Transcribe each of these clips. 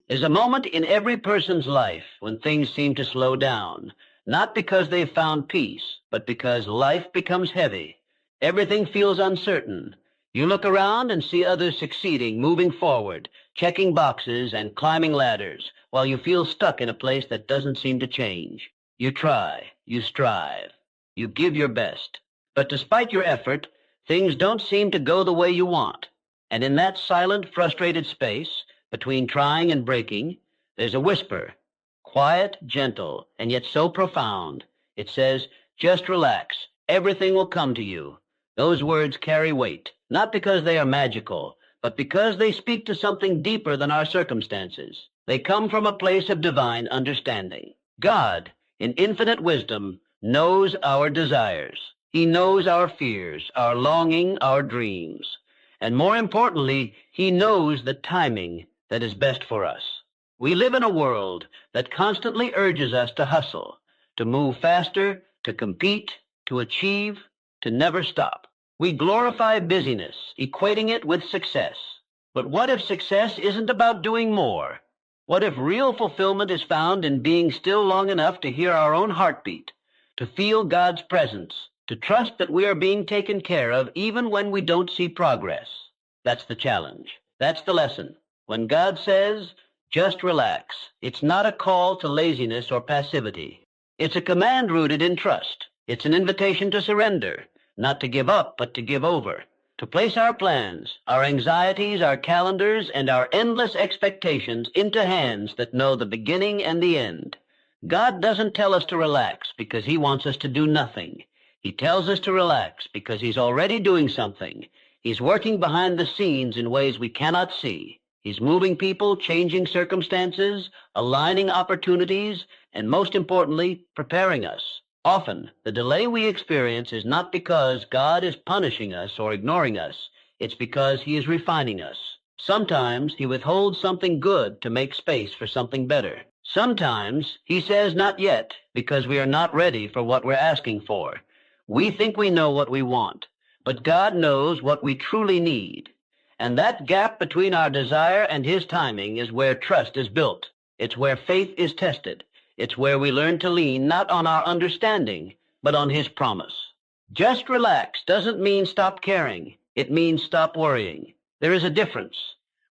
There's a moment in every person's life when things seem to slow down, not because they've found peace, but because life becomes heavy. Everything feels uncertain. You look around and see others succeeding, moving forward, checking boxes and climbing ladders, while you feel stuck in a place that doesn't seem to change. You try, you strive, you give your best. But despite your effort, things don't seem to go the way you want. And in that silent, frustrated space, between trying and breaking, there's a whisper, quiet, gentle, and yet so profound. It says, just relax. Everything will come to you. Those words carry weight, not because they are magical, but because they speak to something deeper than our circumstances. They come from a place of divine understanding. God, in infinite wisdom, knows our desires. He knows our fears, our longing, our dreams. And more importantly, he knows the timing that is best for us. We live in a world that constantly urges us to hustle, to move faster, to compete, to achieve, to never stop. We glorify busyness, equating it with success. But what if success isn't about doing more? What if real fulfillment is found in being still long enough to hear our own heartbeat, to feel God's presence, to trust that we are being taken care of even when we don't see progress? That's the challenge. That's the lesson. When God says, just relax, it's not a call to laziness or passivity. It's a command rooted in trust. It's an invitation to surrender, not to give up, but to give over, to place our plans, our anxieties, our calendars, and our endless expectations into hands that know the beginning and the end. God doesn't tell us to relax because he wants us to do nothing. He tells us to relax because he's already doing something. He's working behind the scenes in ways we cannot see. He's moving people, changing circumstances, aligning opportunities, and most importantly, preparing us. Often, the delay we experience is not because God is punishing us or ignoring us. It's because he is refining us. Sometimes he withholds something good to make space for something better. Sometimes he says not yet because we are not ready for what we're asking for. We think we know what we want, but God knows what we truly need. And that gap between our desire and his timing is where trust is built. It's where faith is tested. It's where we learn to lean not on our understanding, but on his promise. Just relax doesn't mean stop caring. It means stop worrying. There is a difference.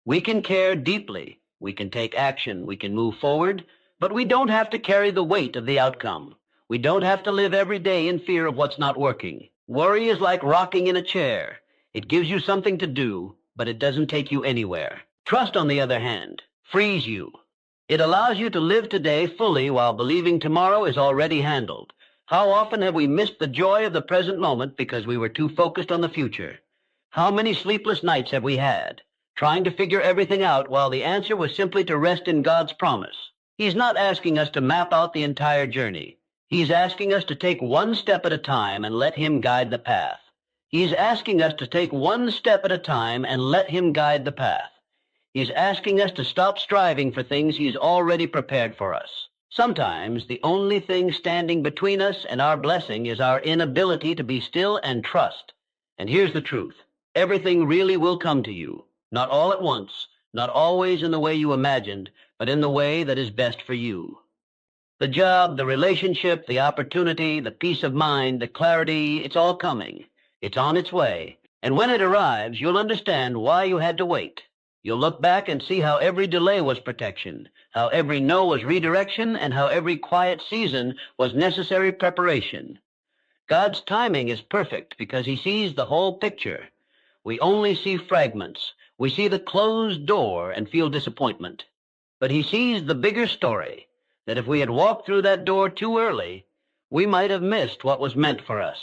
We can care deeply. We can take action. We can move forward, but we don't have to carry the weight of the outcome. We don't have to live every day in fear of what's not working. Worry is like rocking in a chair. It gives you something to do, but it doesn't take you anywhere. Trust, on the other hand, frees you. It allows you to live today fully while believing tomorrow is already handled. How often have we missed the joy of the present moment because we were too focused on the future? How many sleepless nights have we had, trying to figure everything out while the answer was simply to rest in God's promise? He's not asking us to map out the entire journey. He's asking us to take one step at a time and let him guide the path. He's asking us to take one step at a time and let him guide the path. He's asking us to stop striving for things he's already prepared for us. Sometimes the only thing standing between us and our blessing is our inability to be still and trust. And here's the truth. Everything really will come to you. Not all at once, not always in the way you imagined, but in the way that is best for you. The job, the relationship, the opportunity, the peace of mind, the clarity, it's all coming. It's on its way. And when it arrives, you'll understand why you had to wait. You'll look back and see how every delay was protection, how every no was redirection, and how every quiet season was necessary preparation. God's timing is perfect because he sees the whole picture. We only see fragments. We see the closed door and feel disappointment. But he sees the bigger story, that if we had walked through that door too early, we might have missed what was meant for us.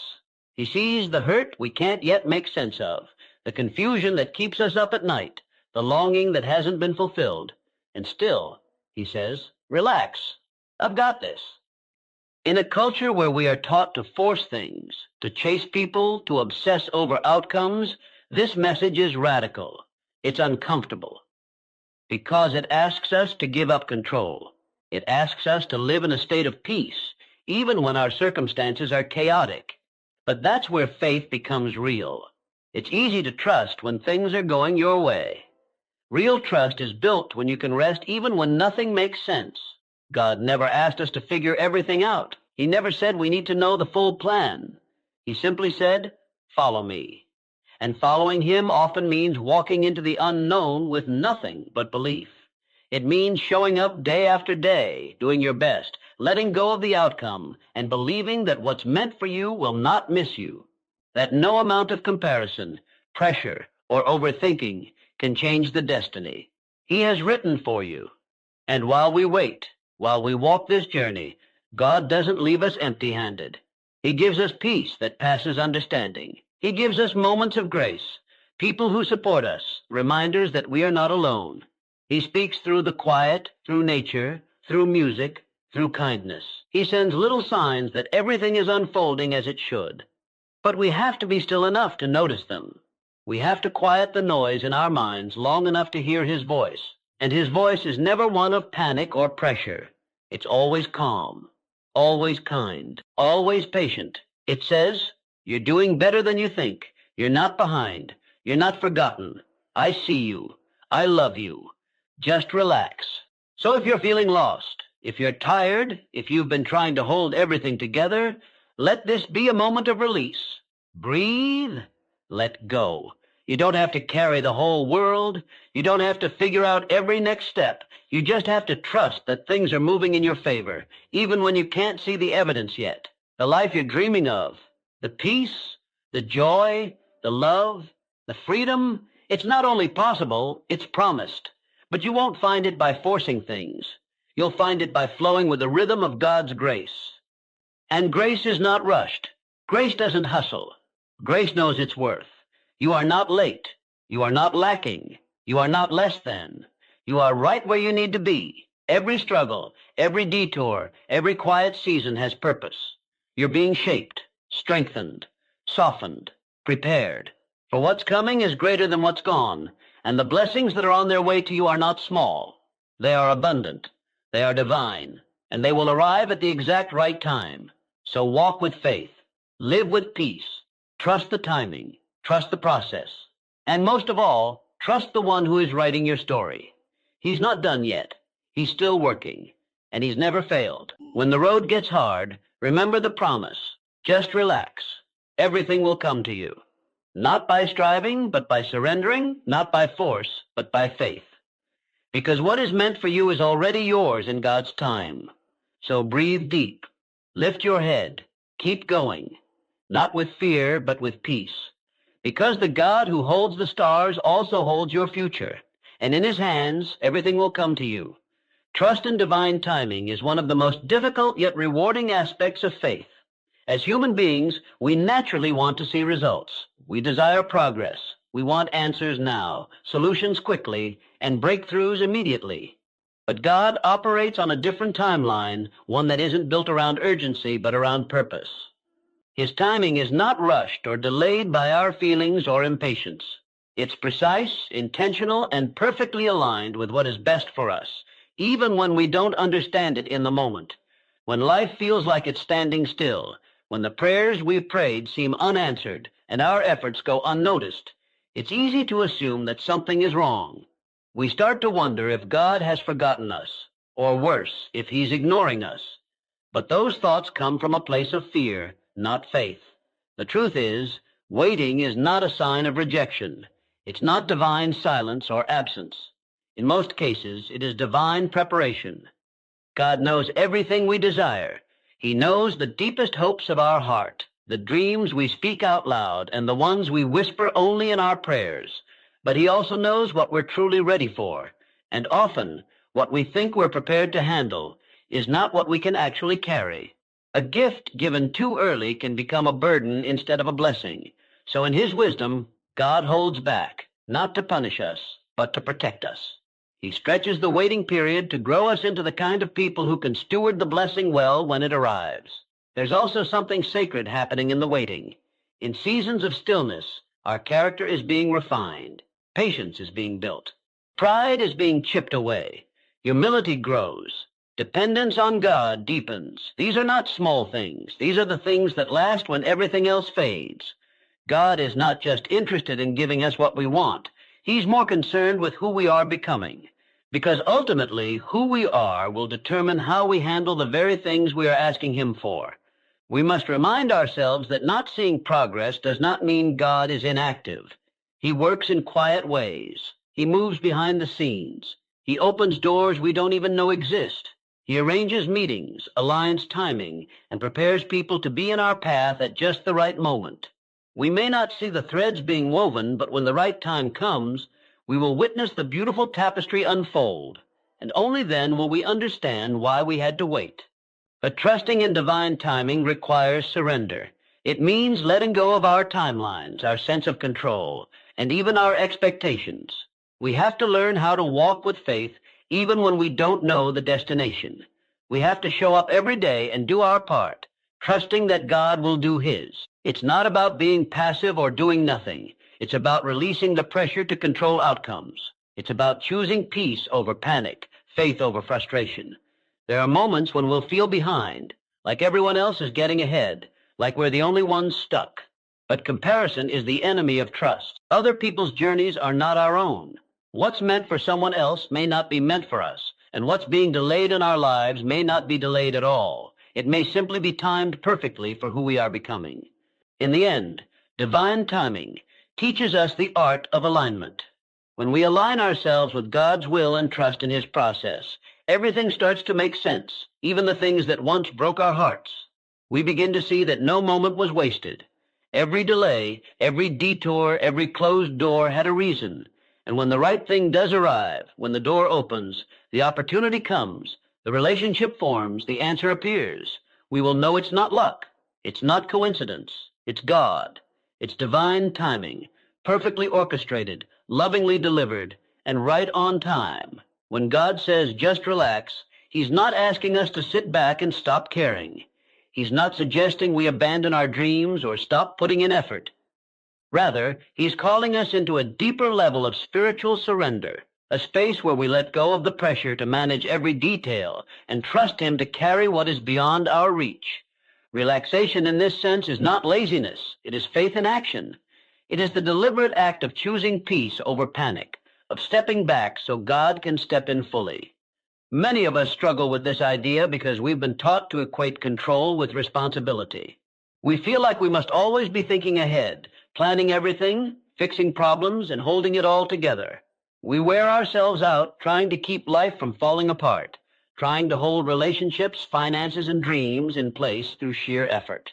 He sees the hurt we can't yet make sense of, the confusion that keeps us up at night, the longing that hasn't been fulfilled. And still, he says, relax. I've got this. In a culture where we are taught to force things, to chase people, to obsess over outcomes, this message is radical. It's uncomfortable. Because it asks us to give up control. It asks us to live in a state of peace, even when our circumstances are chaotic. But that's where faith becomes real. It's easy to trust when things are going your way. Real trust is built when you can rest even when nothing makes sense. God never asked us to figure everything out. He never said we need to know the full plan. He simply said, "Follow me." And following him often means walking into the unknown with nothing but belief. It means showing up day after day, doing your best, letting go of the outcome, and believing that what's meant for you will not miss you. That no amount of comparison, pressure, or overthinking can change the destiny. He has written for you. And while we wait, while we walk this journey, God doesn't leave us empty-handed. He gives us peace that passes understanding. He gives us moments of grace, people who support us, reminders that we are not alone. He speaks through the quiet, through nature, through music, through kindness. He sends little signs that everything is unfolding as it should. But we have to be still enough to notice them. We have to quiet the noise in our minds long enough to hear his voice. And his voice is never one of panic or pressure. It's always calm, always kind, always patient. It says, "You're doing better than you think. You're not behind. You're not forgotten. I see you. I love you. Just relax." So if you're feeling lost, if you're tired, if you've been trying to hold everything together, let this be a moment of release. Breathe, let go. You don't have to carry the whole world. You don't have to figure out every next step. You just have to trust that things are moving in your favor, even when you can't see the evidence yet. The life you're dreaming of, the peace, the joy, the love, the freedom, it's not only possible, it's promised. But you won't find it by forcing things. You'll find it by flowing with the rhythm of God's grace. And grace is not rushed. Grace doesn't hustle. Grace knows its worth. You are not late. You are not lacking. You are not less than. You are right where you need to be. Every struggle, every detour, every quiet season has purpose. You're being shaped, strengthened, softened, prepared. For what's coming is greater than what's gone, and the blessings that are on their way to you are not small. They are abundant. They are divine, and they will arrive at the exact right time. So walk with faith. Live with peace. Trust the timing. Trust the process. And most of all, trust the one who is writing your story. He's not done yet. He's still working, and he's never failed. When the road gets hard, remember the promise. Just relax. Everything will come to you. Not by striving, but by surrendering. Not by force, but by faith. Because what is meant for you is already yours in God's time. So breathe deep. Lift your head. Keep going. Not with fear, but with peace. Because the God who holds the stars also holds your future, and in his hands everything will come to you. Trust in divine timing is one of the most difficult yet rewarding aspects of faith. As human beings, we naturally want to see results. We desire progress. We want answers now, solutions quickly, and breakthroughs immediately. But God operates on a different timeline, one that isn't built around urgency but around purpose. His timing is not rushed or delayed by our feelings or impatience. It's precise, intentional, and perfectly aligned with what is best for us, even when we don't understand it in the moment. When life feels like it's standing still, when the prayers we've prayed seem unanswered and our efforts go unnoticed, it's easy to assume that something is wrong. We start to wonder if God has forgotten us, or worse, if he's ignoring us. But those thoughts come from a place of fear, not faith. The truth is, waiting is not a sign of rejection. It's not divine silence or absence. In most cases, it is divine preparation. God knows everything we desire. He knows the deepest hopes of our heart, the dreams we speak out loud, and the ones we whisper only in our prayers. But he also knows what we're truly ready for, and often what we think we're prepared to handle is not what we can actually carry. A gift given too early can become a burden instead of a blessing. So in his wisdom, God holds back, not to punish us, but to protect us. He stretches the waiting period to grow us into the kind of people who can steward the blessing well when it arrives. There's also something sacred happening in the waiting. In seasons of stillness, our character is being refined. Patience is being built. Pride is being chipped away. Humility grows. Dependence on God deepens. These are not small things. These are the things that last when everything else fades. God is not just interested in giving us what we want. He's more concerned with who we are becoming, because ultimately who we are will determine how we handle the very things we are asking him for. We must remind ourselves that not seeing progress does not mean God is inactive. He works in quiet ways. He moves behind the scenes. He opens doors we don't even know exist. He arranges meetings, aligns timing, and prepares people to be in our path at just the right moment. We may not see the threads being woven, but when the right time comes, we will witness the beautiful tapestry unfold, and only then will we understand why we had to wait. But trusting in divine timing requires surrender. It means letting go of our timelines, our sense of control, and even our expectations. We have to learn how to walk with faith even when we don't know the destination. We have to show up every day and do our part, trusting that God will do his. It's not about being passive or doing nothing. It's about releasing the pressure to control outcomes. It's about choosing peace over panic, faith over frustration. There are moments when we'll feel behind, like everyone else is getting ahead, like we're the only ones stuck. But comparison is the enemy of trust. Other people's journeys are not our own. What's meant for someone else may not be meant for us, and what's being delayed in our lives may not be delayed at all. It may simply be timed perfectly for who we are becoming. In the end, divine timing teaches us the art of alignment. When we align ourselves with God's will and trust in his process, everything starts to make sense, even the things that once broke our hearts. We begin to see that no moment was wasted. Every delay, every detour, every closed door had a reason. And when the right thing does arrive, when the door opens, the opportunity comes, the relationship forms, the answer appears, we will know it's not luck, it's not coincidence, it's God. It's divine timing, perfectly orchestrated, lovingly delivered, and right on time. When God says just relax, he's not asking us to sit back and stop caring. He's not suggesting we abandon our dreams or stop putting in effort. Rather, he's calling us into a deeper level of spiritual surrender, a space where we let go of the pressure to manage every detail and trust him to carry what is beyond our reach. Relaxation in this sense is not laziness. It is faith in action. It is the deliberate act of choosing peace over panic, of stepping back so God can step in fully. Many of us struggle with this idea because we've been taught to equate control with responsibility. We feel like we must always be thinking ahead, planning everything, fixing problems, and holding it all together. We wear ourselves out trying to keep life from falling apart, trying to hold relationships, finances, and dreams in place through sheer effort.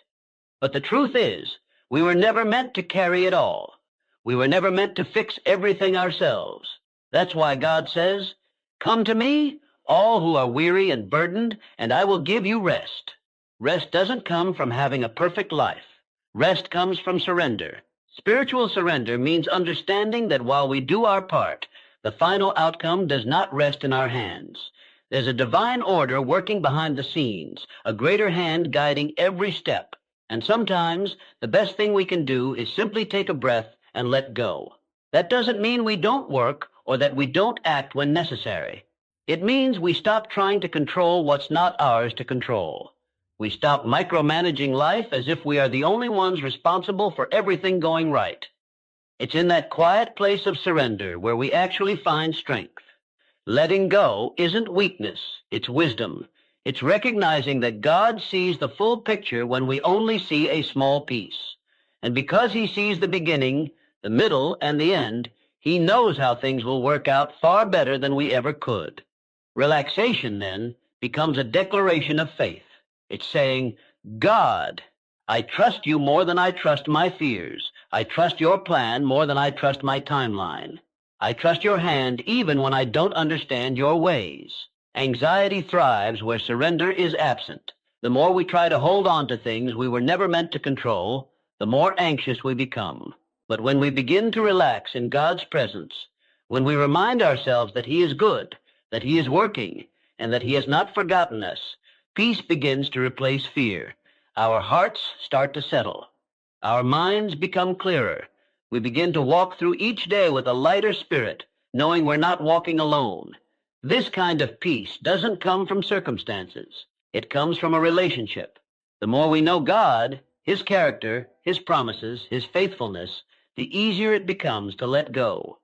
But the truth is, we were never meant to carry it all. We were never meant to fix everything ourselves. That's why God says, "Come to me, all who are weary and burdened, and I will give you rest." Rest doesn't come from having a perfect life. Rest comes from surrender. Spiritual surrender means understanding that while we do our part, the final outcome does not rest in our hands. There's a divine order working behind the scenes, a greater hand guiding every step. And sometimes the best thing we can do is simply take a breath and let go. That doesn't mean we don't work or that we don't act when necessary. It means we stop trying to control what's not ours to control. We stop micromanaging life as if we are the only ones responsible for everything going right. It's in that quiet place of surrender where we actually find strength. Letting go isn't weakness, it's wisdom. It's recognizing that God sees the full picture when we only see a small piece. And because he sees the beginning, the middle, and the end, he knows how things will work out far better than we ever could. Relaxation, then, becomes a declaration of faith. It's saying, "God, I trust you more than I trust my fears. I trust your plan more than I trust my timeline. I trust your hand even when I don't understand your ways." Anxiety thrives where surrender is absent. The more we try to hold on to things we were never meant to control, the more anxious we become. But when we begin to relax in God's presence, when we remind ourselves that he is good, that he is working, and that he has not forgotten us, peace begins to replace fear. Our hearts start to settle. Our minds become clearer. We begin to walk through each day with a lighter spirit, knowing we're not walking alone. This kind of peace doesn't come from circumstances. It comes from a relationship. The more we know God, his character, his promises, his faithfulness, the easier it becomes to let go.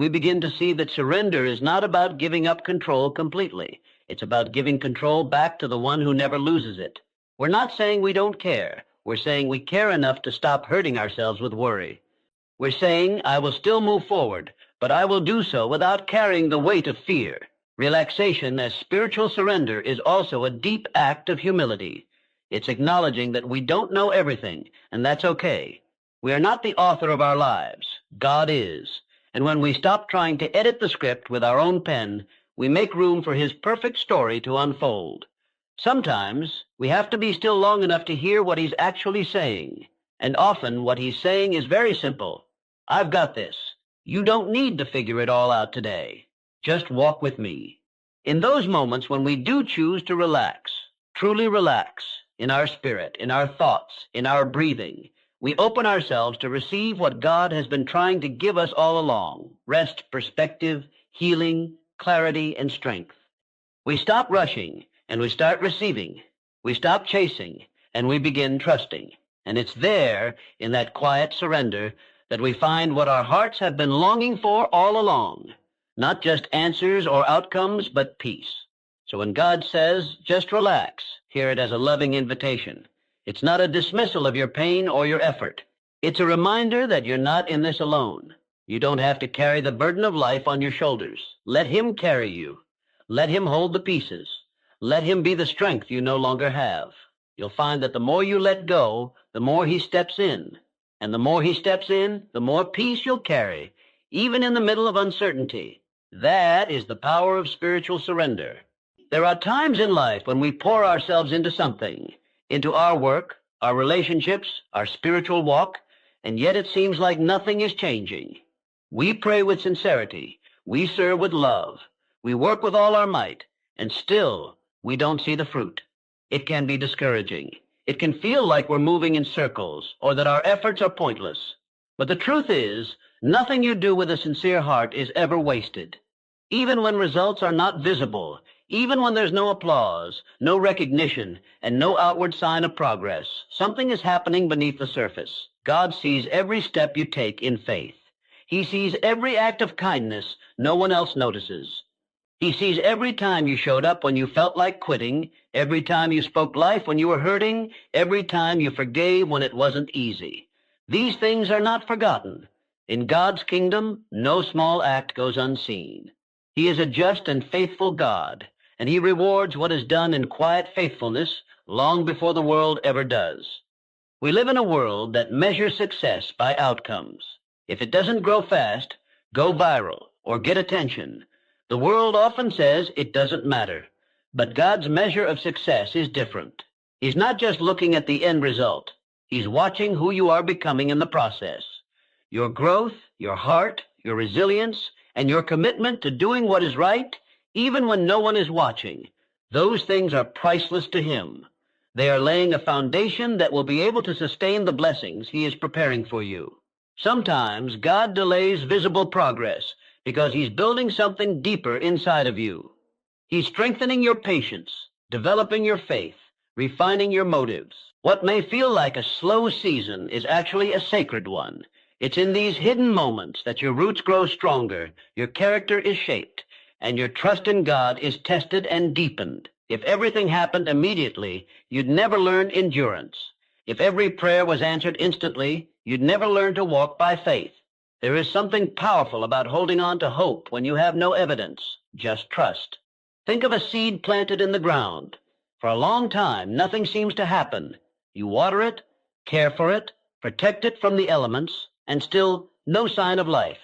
we begin to see that surrender is not about giving up control completely. It's about giving control back to the one who never loses it. We're not saying we don't care. We're saying we care enough to stop hurting ourselves with worry. We're saying, I will still move forward, but I will do so without carrying the weight of fear. Relaxation as spiritual surrender is also a deep act of humility. It's acknowledging that we don't know everything, and that's okay. We are not the author of our lives. God is. And when we stop trying to edit the script with our own pen, we make room for His perfect story to unfold. Sometimes we have to be still long enough to hear what He's actually saying. And often what He's saying is very simple. I've got this. You don't need to figure it all out today. Just walk with me. In those moments when we do choose to relax, truly relax, in our spirit, in our thoughts, in our breathing, we open ourselves to receive what God has been trying to give us all along: rest, perspective, healing, clarity, and strength. We stop rushing, and we start receiving. We stop chasing, and we begin trusting. And it's there, in that quiet surrender, that we find what our hearts have been longing for all along. Not just answers or outcomes, but peace. So when God says, just relax, hear it as a loving invitation. It's not a dismissal of your pain or your effort. It's a reminder that you're not in this alone. You don't have to carry the burden of life on your shoulders. Let Him carry you. Let Him hold the pieces. Let Him be the strength you no longer have. You'll find that the more you let go, the more He steps in. And the more He steps in, the more peace you'll carry, even in the middle of uncertainty. That is the power of spiritual surrender. There are times in life when we pour ourselves into something, into our work, our relationships, our spiritual walk, and yet it seems like nothing is changing. We pray with sincerity. We serve with love. We work with all our might, and still we don't see the fruit. It can be discouraging. It can feel like we're moving in circles or that our efforts are pointless. But the truth is, nothing you do with a sincere heart is ever wasted. Even when results are not visible, even when there's no applause, no recognition, and no outward sign of progress, something is happening beneath the surface. God sees every step you take in faith. He sees every act of kindness no one else notices. He sees every time you showed up when you felt like quitting, every time you spoke life when you were hurting, every time you forgave when it wasn't easy. These things are not forgotten. In God's kingdom, no small act goes unseen. He is a just and faithful God, and He rewards what is done in quiet faithfulness long before the world ever does. We live in a world that measures success by outcomes. If it doesn't grow fast, go viral, or get attention, the world often says it doesn't matter. But God's measure of success is different. He's not just looking at the end result. He's watching who you are becoming in the process. Your growth, your heart, your resilience, and your commitment to doing what is right, even when no one is watching, those things are priceless to Him. They are laying a foundation that will be able to sustain the blessings He is preparing for you. Sometimes God delays visible progress because He's building something deeper inside of you. He's strengthening your patience, developing your faith, refining your motives. What may feel like a slow season is actually a sacred one. It's in these hidden moments that your roots grow stronger, your character is shaped, and your trust in God is tested and deepened. If everything happened immediately, you'd never learn endurance. If every prayer was answered instantly, you'd never learn to walk by faith. There is something powerful about holding on to hope when you have no evidence, just trust. Think of a seed planted in the ground. For a long time, nothing seems to happen. You water it, care for it, protect it from the elements, and still no sign of life.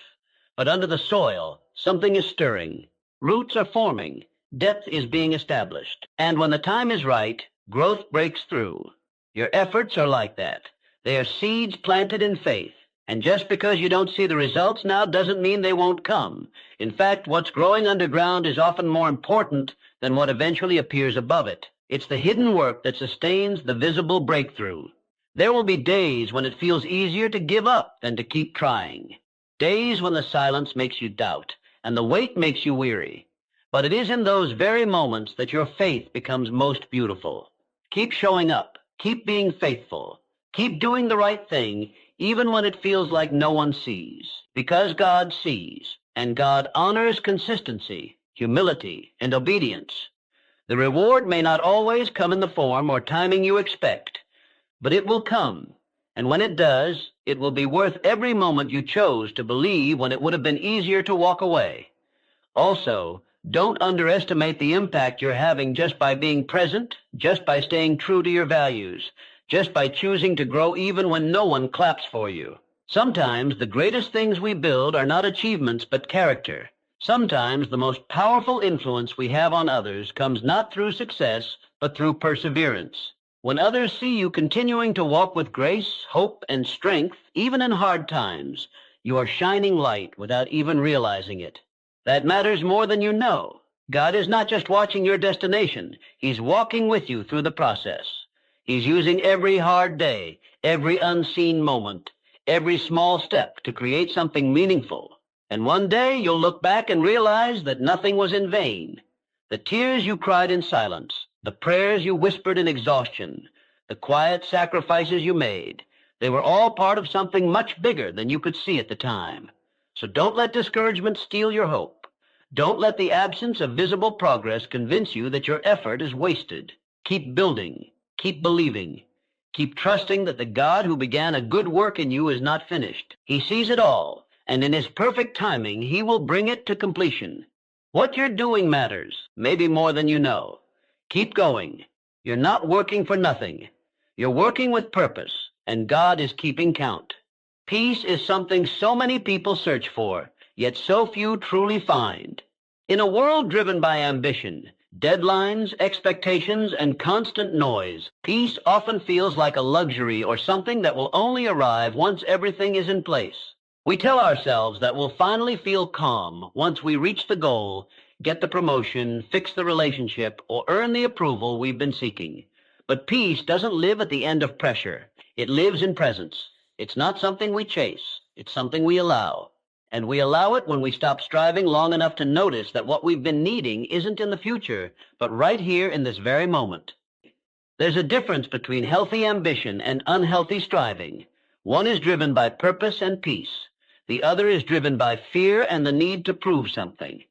But under the soil, something is stirring. Roots are forming. Depth is being established. And when the time is right, growth breaks through. Your efforts are like that. They are seeds planted in faith. And just because you don't see the results now doesn't mean they won't come. In fact, what's growing underground is often more important than what eventually appears above it. It's the hidden work that sustains the visible breakthrough. There will be days when it feels easier to give up than to keep trying. Days when the silence makes you doubt and the weight makes you weary. But it is in those very moments that your faith becomes most beautiful. Keep showing up. Keep being faithful. Keep doing the right thing, even when it feels like no one sees. Because God sees. and God honors consistency, humility, and obedience. The reward may not always come in the form or timing you expect, but it will come, and when it does, it will be worth every moment you chose to believe when it would have been easier to walk away. Also, don't underestimate the impact you're having just by being present, just by staying true to your values, just by choosing to grow even when no one claps for you. Sometimes the greatest things we build are not achievements but character. Sometimes the most powerful influence we have on others comes not through success, but through perseverance. When others see you continuing to walk with grace, hope, and strength, even in hard times, you are shining light without even realizing it. That matters more than you know. God is not just watching your destination. He's walking with you through the process. He's using every hard day, every unseen moment, every small step to create something meaningful. And one day you'll look back and realize that nothing was in vain. The tears you cried in silence, the prayers you whispered in exhaustion, the quiet sacrifices you made, they were all part of something much bigger than you could see at the time. So don't let discouragement steal your hope. Don't let the absence of visible progress convince you that your effort is wasted. Keep building. Keep believing. Keep trusting that the God who began a good work in you is not finished. He sees it all, and in His perfect timing, He will bring it to completion. What you're doing matters, maybe more than you know. Keep going. You're not working for nothing. You're working with purpose, and God is keeping count. Peace is something so many people search for, yet so few truly find. In a world driven by ambition, deadlines, expectations, and constant noise, peace often feels like a luxury or something that will only arrive once everything is in place. We tell ourselves that we'll finally feel calm once we reach the goal, get the promotion, fix the relationship, or earn the approval we've been seeking. But peace doesn't live at the end of pressure. It lives in presence. It's not something we chase. It's something we allow. And we allow it when we stop striving long enough to notice that what we've been needing isn't in the future, but right here in this very moment. There's a difference between healthy ambition and unhealthy striving. One is driven by purpose and peace. The other is driven by fear and the need to prove something.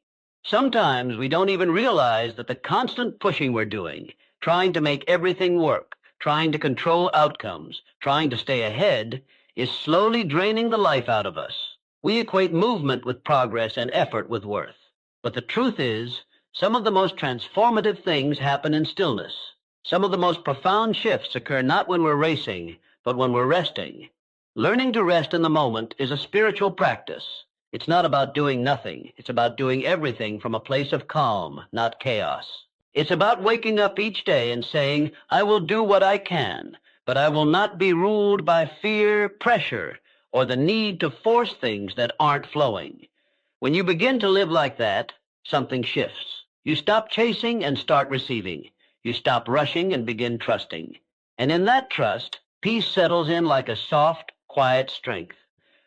Sometimes we don't even realize that the constant pushing we're doing, trying to make everything work, trying to control outcomes, trying to stay ahead, is slowly draining the life out of us. We equate movement with progress and effort with worth. But the truth is, some of the most transformative things happen in stillness. Some of the most profound shifts occur not when we're racing, but when we're resting. Learning to rest in the moment is a spiritual practice. It's not about doing nothing. It's about doing everything from a place of calm, not chaos. It's about waking up each day and saying, I will do what I can, but I will not be ruled by fear, pressure, or the need to force things that aren't flowing. When you begin to live like that, something shifts. You stop chasing and start receiving. You stop rushing and begin trusting. And in that trust, peace settles in like a soft, quiet strength.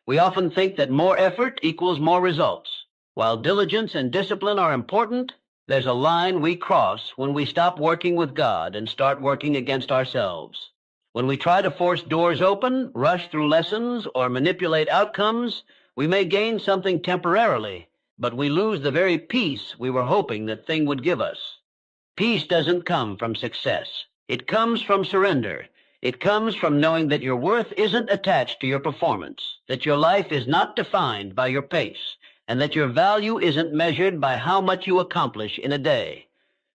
We often think that more effort equals more results. While diligence and discipline are important, there's a line we cross when we stop working with God and start working against ourselves. When we try to force doors open, rush through lessons, or manipulate outcomes, we may gain something temporarily, but we lose the very peace we were hoping that thing would give us. Peace doesn't come from success. It comes from surrender. It comes from knowing that your worth isn't attached to your performance, that your life is not defined by your pace, and that your value isn't measured by how much you accomplish in a day.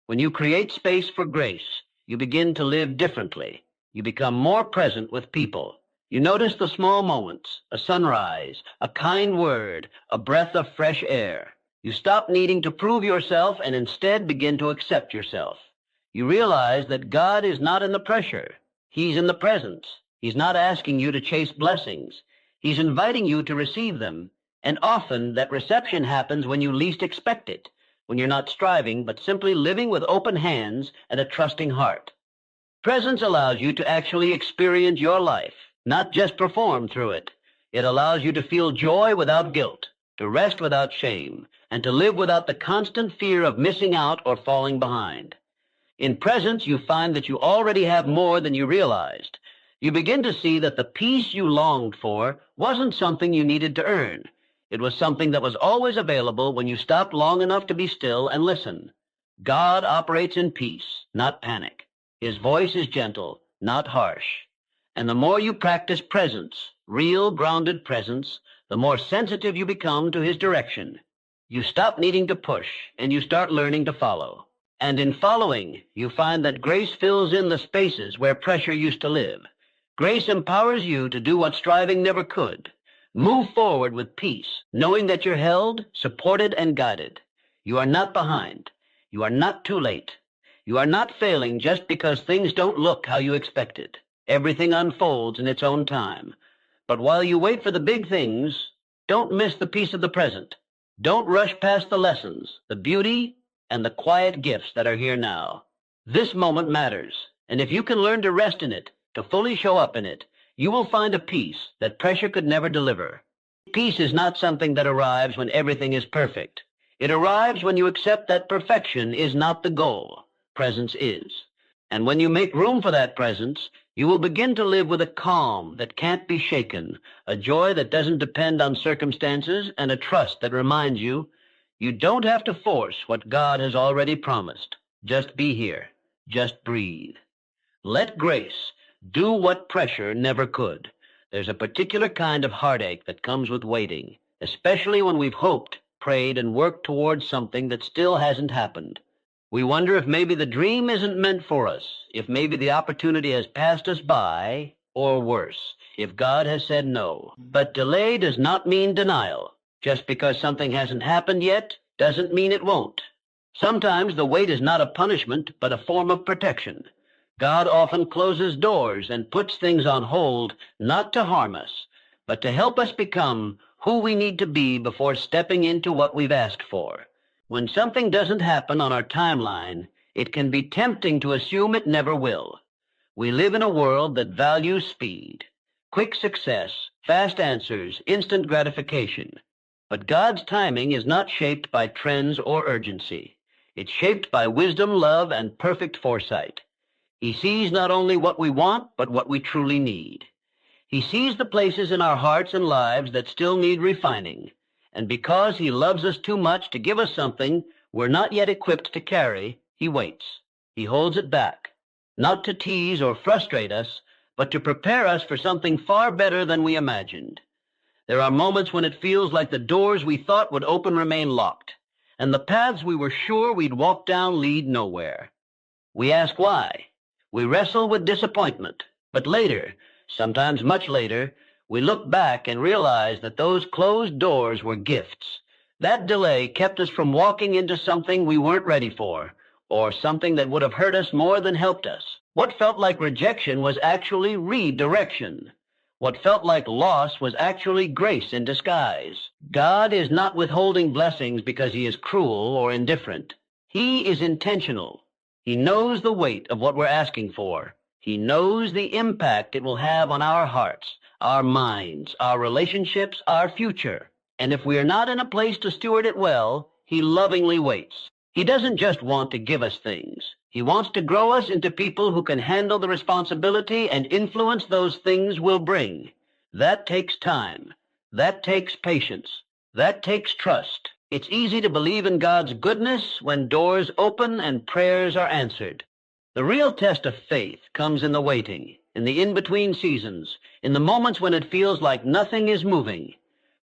When you create space for grace, you begin to live differently. You become more present with people. You notice the small moments, a sunrise, a kind word, a breath of fresh air. You stop needing to prove yourself and instead begin to accept yourself. You realize that God is not in the pressure. He's in the presence. He's not asking you to chase blessings. He's inviting you to receive them. And often that reception happens when you least expect it, when you're not striving, but simply living with open hands and a trusting heart. Presence allows you to actually experience your life, not just perform through it. It allows you to feel joy without guilt, to rest without shame, and to live without the constant fear of missing out or falling behind. In presence, you find that you already have more than you realized. You begin to see that the peace you longed for wasn't something you needed to earn. It was something that was always available when you stopped long enough to be still and listen. God operates in peace, not panic. His voice is gentle, not harsh. And the more you practice presence, real grounded presence, the more sensitive you become to his direction. You stop needing to push, and you start learning to follow. And in following, you find that grace fills in the spaces where pressure used to live. Grace empowers you to do what striving never could. Move forward with peace, knowing that you're held, supported, and guided. You are not behind. You are not too late. You are not failing just because things don't look how you expected. Everything unfolds in its own time. But while you wait for the big things, don't miss the peace of the present. Don't rush past the lessons, the beauty, and the quiet gifts that are here now. This moment matters, and if you can learn to rest in it, to fully show up in it, you will find a peace that pressure could never deliver. Peace is not something that arrives when everything is perfect. It arrives when you accept that perfection is not the goal. Presence is. And when you make room for that presence, you will begin to live with a calm that can't be shaken, a joy that doesn't depend on circumstances, and a trust that reminds you, you don't have to force what God has already promised. Just be here. Just breathe. Let grace do what pressure never could. There's a particular kind of heartache that comes with waiting, especially when we've hoped, prayed, and worked towards something that still hasn't happened. We wonder if maybe the dream isn't meant for us, if maybe the opportunity has passed us by, or worse, if God has said no. But delay does not mean denial. Just because something hasn't happened yet doesn't mean it won't. Sometimes the wait is not a punishment, but a form of protection. God often closes doors and puts things on hold, not to harm us, but to help us become who we need to be before stepping into what we've asked for. When something doesn't happen on our timeline, it can be tempting to assume it never will. We live in a world that values speed, quick success, fast answers, instant gratification. But God's timing is not shaped by trends or urgency. It's shaped by wisdom, love, and perfect foresight. He sees not only what we want, but what we truly need. He sees the places in our hearts and lives that still need refining. And because he loves us too much to give us something we're not yet equipped to carry, he waits. He holds it back, not to tease or frustrate us, but to prepare us for something far better than we imagined. There are moments when it feels like the doors we thought would open remain locked, and the paths we were sure we'd walk down lead nowhere. We ask why. We wrestle with disappointment, but later, sometimes much later, we look back and realize that those closed doors were gifts. That delay kept us from walking into something we weren't ready for, or something that would have hurt us more than helped us. What felt like rejection was actually redirection. What felt like loss was actually grace in disguise. God is not withholding blessings because he is cruel or indifferent. He is intentional. He knows the weight of what we're asking for. He knows the impact it will have on our hearts, our minds, our relationships, our future. And if we are not in a place to steward it well, he lovingly waits. He doesn't just want to give us things. He wants to grow us into people who can handle the responsibility and influence those things will bring. That takes time. That takes patience. That takes trust. It's easy to believe in God's goodness when doors open and prayers are answered. The real test of faith comes in the waiting, in the in-between seasons, in the moments when it feels like nothing is moving.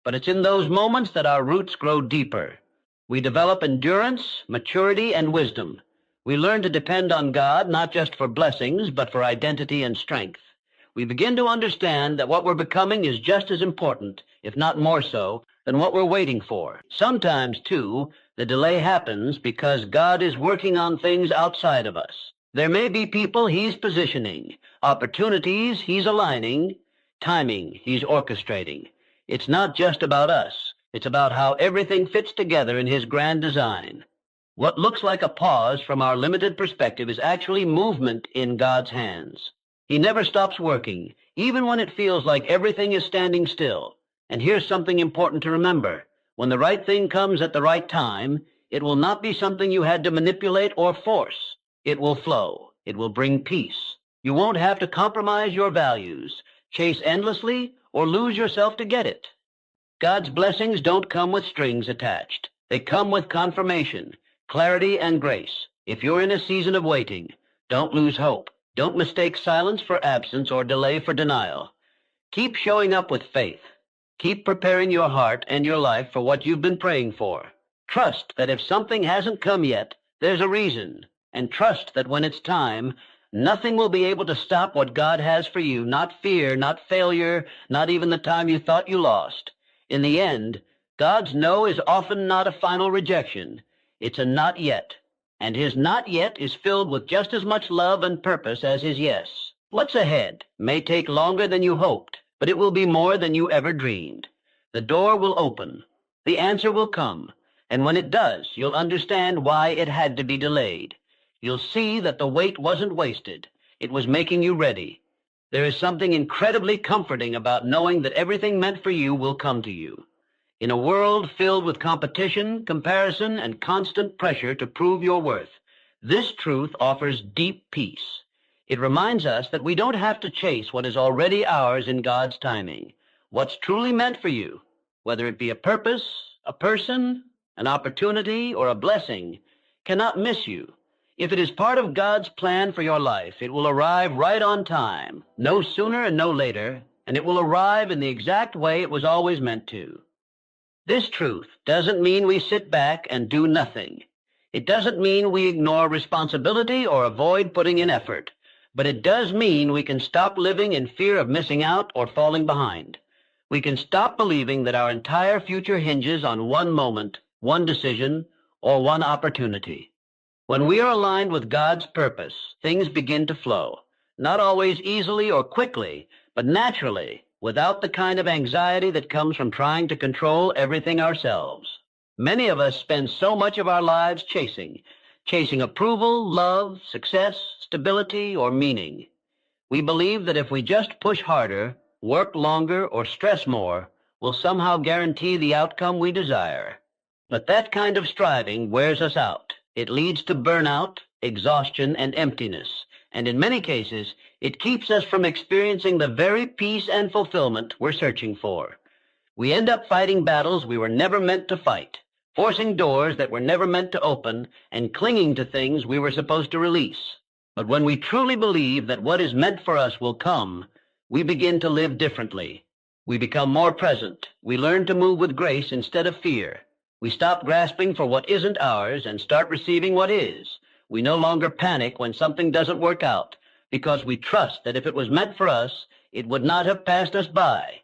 But it's in those moments that our roots grow deeper. We develop endurance, maturity, and wisdom. We learn to depend on God not just for blessings, but for identity and strength. We begin to understand that what we're becoming is just as important, if not more so, than what we're waiting for. Sometimes, too, the delay happens because God is working on things outside of us. There may be people he's positioning, opportunities he's aligning, timing he's orchestrating. It's not just about us. It's about how everything fits together in his grand design. What looks like a pause from our limited perspective is actually movement in God's hands. He never stops working, even when it feels like everything is standing still. And here's something important to remember. When the right thing comes at the right time, it will not be something you had to manipulate or force. It will flow. It will bring peace. You won't have to compromise your values, chase endlessly, or lose yourself to get it. God's blessings don't come with strings attached. They come with confirmation, clarity, and grace. If you're in a season of waiting, don't lose hope. Don't mistake silence for absence or delay for denial. Keep showing up with faith. Keep preparing your heart and your life for what you've been praying for. Trust that if something hasn't come yet, there's a reason. And trust that when it's time, nothing will be able to stop what God has for you. Not fear, not failure, not even the time you thought you lost. In the end, God's no is often not a final rejection. It's a not yet. And his not yet is filled with just as much love and purpose as his yes. What's ahead may take longer than you hoped, but it will be more than you ever dreamed. The door will open. The answer will come. And when it does, you'll understand why it had to be delayed. You'll see that the wait wasn't wasted. It was making you ready. There is something incredibly comforting about knowing that everything meant for you will come to you. In a world filled with competition, comparison, and constant pressure to prove your worth, this truth offers deep peace. It reminds us that we don't have to chase what is already ours in God's timing. What's truly meant for you, whether it be a purpose, a person, an opportunity, or a blessing, cannot miss you. If it is part of God's plan for your life, it will arrive right on time, no sooner and no later, and it will arrive in the exact way it was always meant to. This truth doesn't mean we sit back and do nothing. It doesn't mean we ignore responsibility or avoid putting in effort, but it does mean we can stop living in fear of missing out or falling behind. We can stop believing that our entire future hinges on one moment, one decision, or one opportunity. When we are aligned with God's purpose, things begin to flow, not always easily or quickly, but naturally, without the kind of anxiety that comes from trying to control everything ourselves. Many of us spend so much of our lives chasing approval, love, success, stability, or meaning. We believe that if we just push harder, work longer, or stress more, we'll somehow guarantee the outcome we desire. But that kind of striving wears us out. It leads to burnout, exhaustion, and emptiness, and in many cases, it keeps us from experiencing the very peace and fulfillment we're searching for. We end up fighting battles we were never meant to fight, forcing doors that were never meant to open, and clinging to things we were supposed to release. But when we truly believe that what is meant for us will come, we begin to live differently. We become more present. We learn to move with grace instead of fear. We stop grasping for what isn't ours and start receiving what is. We no longer panic when something doesn't work out, because we trust that if it was meant for us, it would not have passed us by.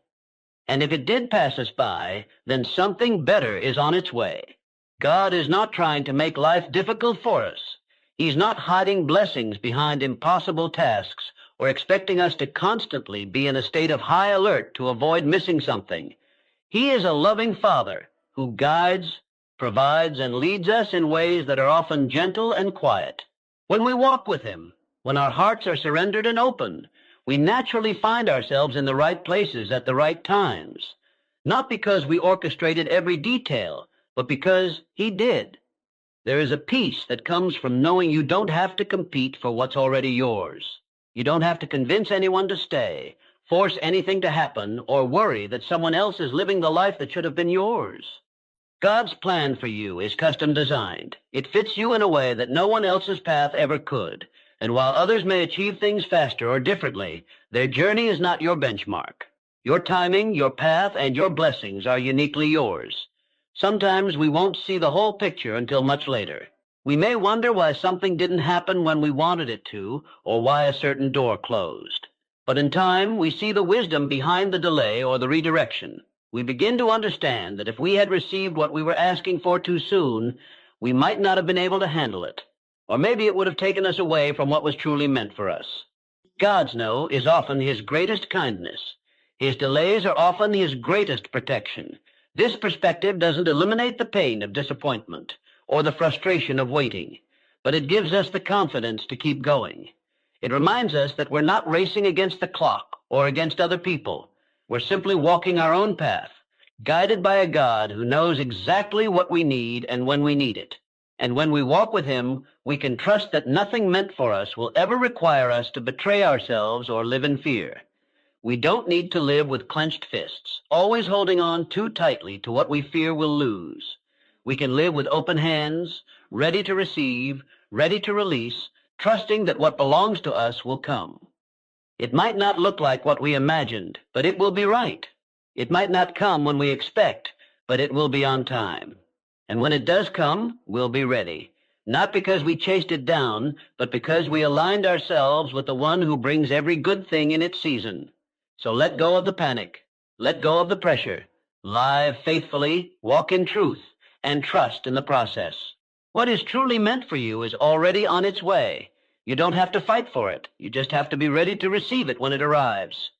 And if it did pass us by, then something better is on its way. God is not trying to make life difficult for us. He's not hiding blessings behind impossible tasks or expecting us to constantly be in a state of high alert to avoid missing something. He is a loving Father who guides, provides, and leads us in ways that are often gentle and quiet. When we walk with him, when our hearts are surrendered and open, we naturally find ourselves in the right places at the right times, not because we orchestrated every detail, but because he did. There is a peace that comes from knowing you don't have to compete for what's already yours. You don't have to convince anyone to stay, force anything to happen, or worry that someone else is living the life that should have been yours. God's plan for you is custom designed. It fits you in a way that no one else's path ever could. And while others may achieve things faster or differently, their journey is not your benchmark. Your timing, your path, and your blessings are uniquely yours. Sometimes we won't see the whole picture until much later. We may wonder why something didn't happen when we wanted it to, or why a certain door closed. But in time, we see the wisdom behind the delay or the redirection. We begin to understand that if we had received what we were asking for too soon, we might not have been able to handle it. Or maybe it would have taken us away from what was truly meant for us. God's no is often his greatest kindness. His delays are often his greatest protection. This perspective doesn't eliminate the pain of disappointment or the frustration of waiting, but it gives us the confidence to keep going. It reminds us that we're not racing against the clock or against other people. We're simply walking our own path, guided by a God who knows exactly what we need and when we need it. And when we walk with him, we can trust that nothing meant for us will ever require us to betray ourselves or live in fear. We don't need to live with clenched fists, always holding on too tightly to what we fear we'll lose. We can live with open hands, ready to receive, ready to release, trusting that what belongs to us will come. It might not look like what we imagined, but it will be right. It might not come when we expect, but it will be on time. And when it does come, we'll be ready. Not because we chased it down, but because we aligned ourselves with the one who brings every good thing in its season. So let go of the panic. Let go of the pressure. Live faithfully, walk in truth, and trust in the process. What is truly meant for you is already on its way. You don't have to fight for it. You just have to be ready to receive it when it arrives.